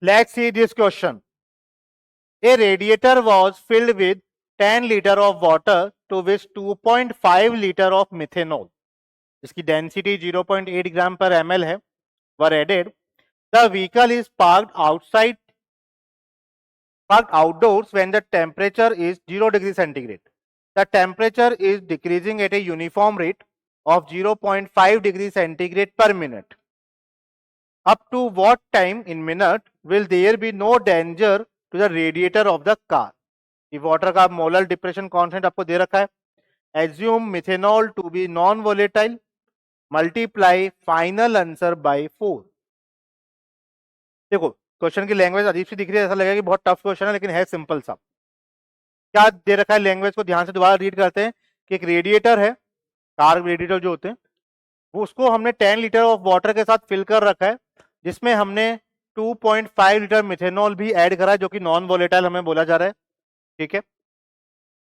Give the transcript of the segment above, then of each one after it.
Let's see this question. A radiator was filled with 10 liter of water to which 2.5 liter of methanol, जिसकी density 0.8 ग्राम per ml है, were added. The vehicle is parked outdoors when the temperature is 0 degree centigrade. The temperature is decreasing at a uniform rate of 0.5 degree centigrade per minute. Up to what time in minute will there be no danger to the radiator of the car? ये water का molar depression constant आपको दे रखा है. Assume methanol to be non volatile, multiply final answer by 4. देखो question की language अजीब सी दिख रही है, ऐसा लगेगा कि बहुत टफ क्वेश्चन है, लेकिन है सिंपल सा. क्या दे रखा है, लैंग्वेज को ध्यान से दोबारा रीड करते हैं कि एक रेडिएटर है, कार रेडिएटर जो होते हैं, वो उसको हमने 10 लीटर ऑफ वाटर के साथ फिल कर रखा है, जिसमें हमने 2.5 लीटर मिथेनॉल भी ऐड करा है, जो कि नॉन वोलेटाइल हमें बोला जा रहा है. ठीक है,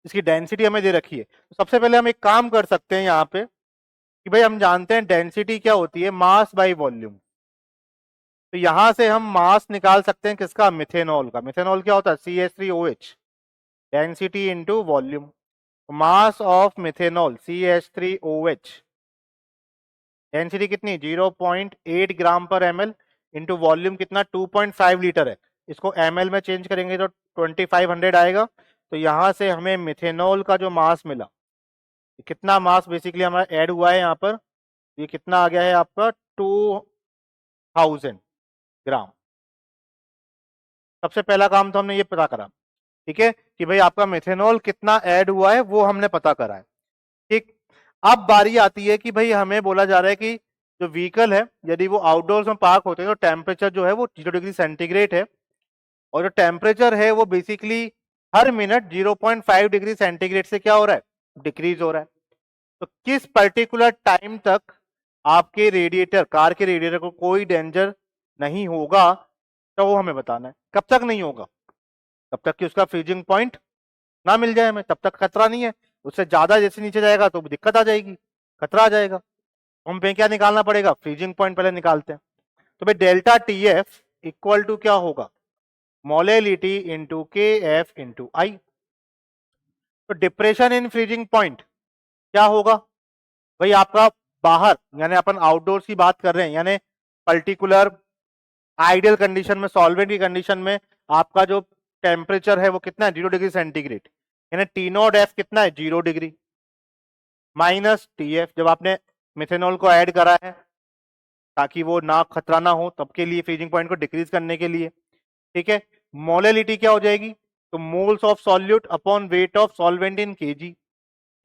इसकी डेंसिटी हमें दे रखी है. तो सबसे पहले हम एक काम कर सकते हैं यहाँ पे कि भाई हम जानते हैं डेंसिटी क्या होती है, मास बाय वॉल्यूम. तो यहां से हम मास निकाल सकते हैं किसका, मिथेनॉल का. मिथेनॉल क्या होता है, CH3OH, density into volume. Mass of methanol CH3OH, density कितनी 0.8 ग्राम पर ml, इंटू वॉल्यूम कितना 2.5 लीटर है. इसको ml में चेंज करेंगे तो 2500 आएगा. तो यहां से हमें मिथेनॉल का जो मास मिला, कितना मास बेसिकली हमारा ऐड हुआ है यहाँ पर, ये कितना आ गया है आपका 2000 ग्राम. सबसे पहला काम तो हमने ये पता करा, ठीक है, कि भाई आपका मिथेनॉल कितना ऐड हुआ है वो हमने पता करा है. ठीक, अब बारी आती है कि भाई हमें बोला जा रहा है कि जो व्हीकल है, यदि वो आउटडोर्स में पार्क होते हैं तो टेम्परेचर जो है वो 0 डिग्री सेंटीग्रेड है, और जो टेम्परेचर है वो बेसिकली हर मिनट 0.5 डिग्री सेंटीग्रेड से क्या हो रहा है, डिक्रीज हो रहा है. तो किस पर्टिकुलर टाइम तक आपके रेडिएटर, कार के रेडिएटर को कोई डेंजर नहीं होगा, तो वो हमें बताना है. कब तक नहीं होगा, तब तक कि उसका फ्रीजिंग पॉइंट ना मिल जाए हमें, तब तक खतरा नहीं है. उससे ज्यादा जैसे नीचे जाएगा तो दिक्कत आ जाएगी, खतरा आ जाएगा. हम पे क्या निकालना पड़ेगा, फ्रीजिंग पॉइंट पहले निकालते हैं. तो भाई डेल्टा TF इक्वल टू क्या होगा, मोलेलिटी इंटू KF इंटू आई. तो डिप्रेशन इन फ्रीजिंग पॉइंट क्या होगा भाई, आपका बाहर यानी अपन आउटडोर्स की बात कर रहे हैं, यानी पर्टिकुलर आइडियल कंडीशन में, सॉल्वेंट की कंडीशन में आपका जो टेम्परेचर है वो कितना है 0 डिग्री सेंटीग्रेड, यानी T0F कितना है 0 डिग्री, माइनस TF जब आपने मिथेनॉल को ऐड करा है ताकि वो ना खतरा ना हो, तब के लिए फ्रीजिंग पॉइंट को डिक्रीज करने के लिए. ठीक है, मोलेलिटी क्या हो जाएगी, तो moles of solute upon weight of solvent in KG.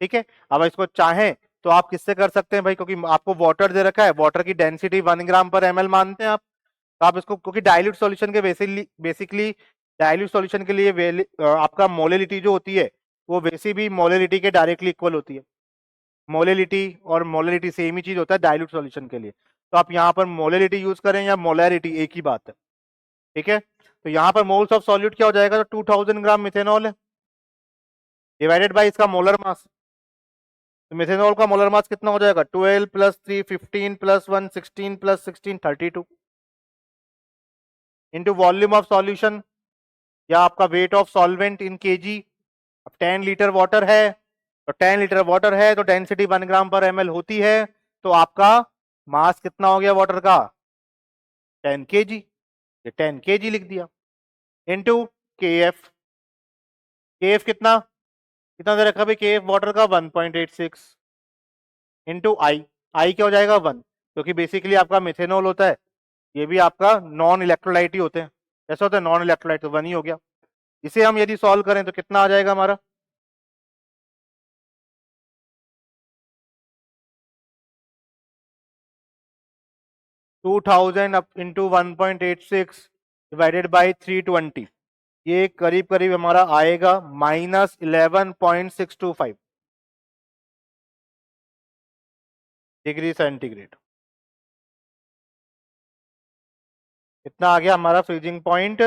ठीक है, अब इसको चाहें तो आप किससे कर सकते हैं भाई, क्योंकि आपको वाटर दे रखा है, वाटर की डेंसिटी 1 ग्राम पर ml मानते हैं आप, तो आप इसको, क्योंकि डाइल्यूट सॉल्यूशन के बेसिकली डाइल्यूट सॉल्यूशन के लिए आपका मोलेलिटी जो होती है वो वैसे भी मोलेलिटी के डायरेक्टली इक्वल होती है. मोलेलिटी और मोलेलिटी सेम ही चीज होता है डाइल्यूट सॉल्यूशन के लिए. तो आप यहाँ पर मोलेलिटी यूज करें या मोलैरिटी, एक ही बात है. ठीक है, तो यहाँ पर मोल्स ऑफ सॉल्यूट क्या हो जाएगा, तो 2000 ग्राम मिथेनॉल है डिवाइडेड बाय इसका मोलर मास. तो मिथेनॉल का मोलर मास कितना हो जाएगा, 12 plus 3 15 plus 1 16 plus 16 32 into volume of solution या आपका weight of solvent in KG. अब 10 लीटर वाटर है, तो 10 लीटर वाटर है तो डेंसिटी 1 ग्राम पर ml होती है, तो आपका मास कितना हो गया वाटर का 10 kg, ये 10 kg लिख दिया, इंटू KF. KF कितना कितना दे रखा भाई, KF वाटर का 1.86 इंटू आई क्या हो जाएगा 1, क्योंकि बेसिकली आपका मिथेनॉल होता है, ये भी आपका नॉन इलेक्ट्रोलाइट ही होते हैं. ऐसा होता है नॉन इलेक्ट्रोलाइट, तो 1 ही हो गया. इसे हम यदि सॉल्व करें तो कितना आ जाएगा हमारा, two thousand into 1.86 divided by 320, ये करीब करीब हमारा आएगा -11.625 डिग्री सेंटीग्रेड. कितना आ गया हमारा फ्रीजिंग पॉइंट,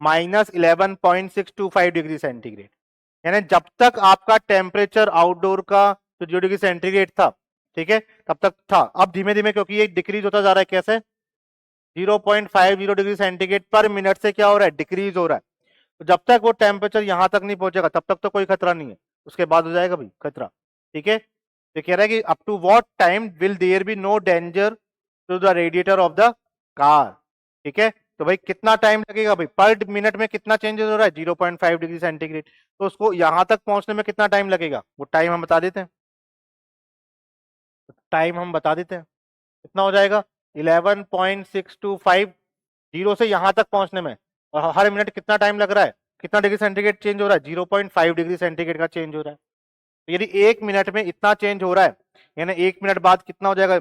-11.625 डिग्री सेंटीग्रेड. यानी जब तक आपका टेम्परेचर आउटडोर का जो 0 डिग्री सेंटीग्रेड था, ठीक है, तब तक था. अब धीमे धीमे क्योंकि ये डिक्रीज होता जा रहा है, कैसे, 0.50 डिग्री सेंटीग्रेड पर मिनट से क्या हो रहा है, डिक्रीज हो रहा है। तो जब तक वो टेम्परेचर यहां तक नहीं पहुंचेगा तब तक तो कोई खतरा नहीं है, उसके बाद हो जाएगा भाई खतरा। ठीक है, तो कह रहा है कि up to what time will there be no danger to the radiator of the car. ठीक है, तो भाई कितना टाइम लगेगा भाई, पर मिनट में कितना चेंजेस हो रहा है, 0.5 डिग्री सेंटीग्रेड, तो उसको यहां तक पहुंचने में कितना टाइम लगेगा, वो टाइम हम बता देते हैं। टाइम हम बता देते हैं कितना हो जाएगा, 11.625 जीरो से यहां तक पहुंचने में, और हर मिनट कितना टाइम लग रहा है, कितना डिग्री सेंटीग्रेड चेंज हो रहा है, 0.5 डिग्री सेंटीग्रेड का चेंज हो रहा है। तो यदि एक मिनट में इतना चेंज हो रहा है, यानी एक मिनट बाद कितना हो जाएगा,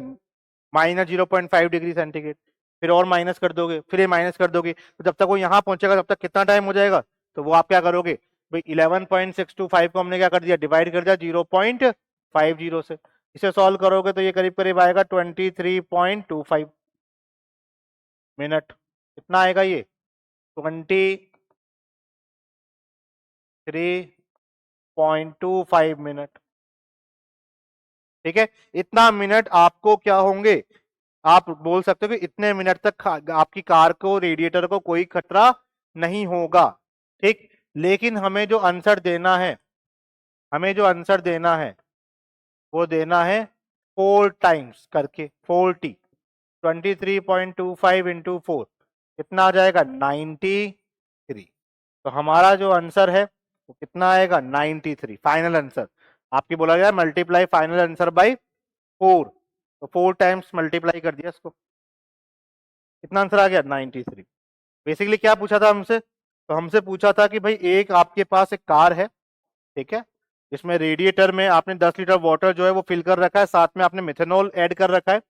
-0.5 डिग्री सेंटीग्रेड, फिर और माइनस कर दोगे, फिर ये माइनस कर दोगे, तो जब तक वो यहाँ पहुंचेगा तब तक कितना टाइम हो जाएगा, तो वो आप क्या करोगे भाई, 11.625 को हमने क्या कर दिया, डिवाइड कर दिया 0.50 से, इसे सॉल्व करोगे तो ये करीब करीब आएगा 23.25 मिनट। कितना आएगा ये, 23.25 मिनट। ठीक है, इतना मिनट आपको क्या होंगे, आप बोल सकते हो कि इतने मिनट तक आपकी कार को, रेडिएटर को कोई खतरा नहीं होगा। ठीक, लेकिन हमें जो आंसर देना है, हमें जो आंसर देना है वो देना है 4 टाइम्स करके, 40, 23.25 इंटू 4 कितना आ जाएगा, 93। तो हमारा जो आंसर है वो कितना आएगा, 93 फाइनल आंसर। आपकी बोला गया मल्टीप्लाई फाइनल आंसर बाय 4, तो 4 टाइम्स मल्टीप्लाई कर दिया इसको, कितना आंसर आ गया, 93। बेसिकली क्या पूछा था हमसे, तो हमसे पूछा था कि भाई एक आपके पास एक कार है, ठीक है, इसमें रेडिएटर में आपने 10 लीटर वाटर जो है वो फिल कर रखा है, साथ में आपने मिथेनॉल ऐड कर रखा है।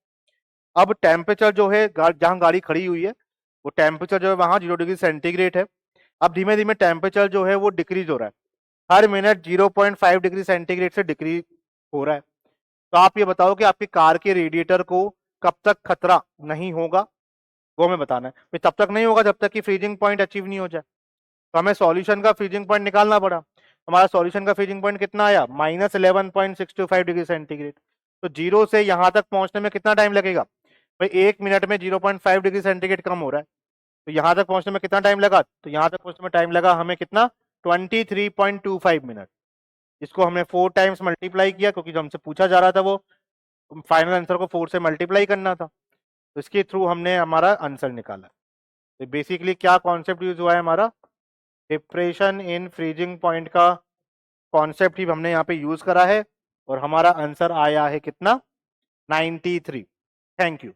अब टेम्परेचर जो है जहां गाड़ी खड़ी हुई है वो टेम्परेचर जो है वहां 0 डिग्री सेंटीग्रेड है। अब धीमे धीमे टेम्परेचर जो है वो डिक्रीज हो रहा है, हर मिनट 0.5 डिग्री सेंटीग्रेड से डिक्रीज हो रहा है। तो आप ये बताओ कि आपकी कार के रेडिएटर को कब तक खतरा नहीं होगा, वो हमें बताना है। तब तक नहीं होगा जब तक कि फ्रीजिंग पॉइंट अचीव नहीं हो जाए। तो हमें सॉल्यूशन का फ्रीजिंग पॉइंट निकालना पड़ा। हमारा सॉल्यूशन का फ्रीजिंग पॉइंट कितना आया, -11.625 डिग्री सेंटीग्रेड। तो जीरो से यहां तक पहुंचने में कितना टाइम लगेगा भाई, एक मिनट में 0.5 डिग्री सेंटीग्रेड कम हो रहा है, तो यहां तक पहुंचने में कितना टाइम लगा, तो यहां तक पहुंचने में टाइम लगा हमें कितना, 23.25 मिनट। इसको हमने 4 टाइम्स मल्टीप्लाई किया क्योंकि जो हमसे पूछा जा रहा था वो फाइनल आंसर को 4 से मल्टीप्लाई करना था, तो इसके थ्रू हमने हमारा आंसर निकाला। तो बेसिकली क्या कॉन्सेप्ट यूज हुआ है हमारा, डिप्रेशन इन फ्रीजिंग पॉइंट का कॉन्सेप्ट ही हमने यहाँ पे यूज करा है, और हमारा आंसर आया है कितना, 93। Thank you.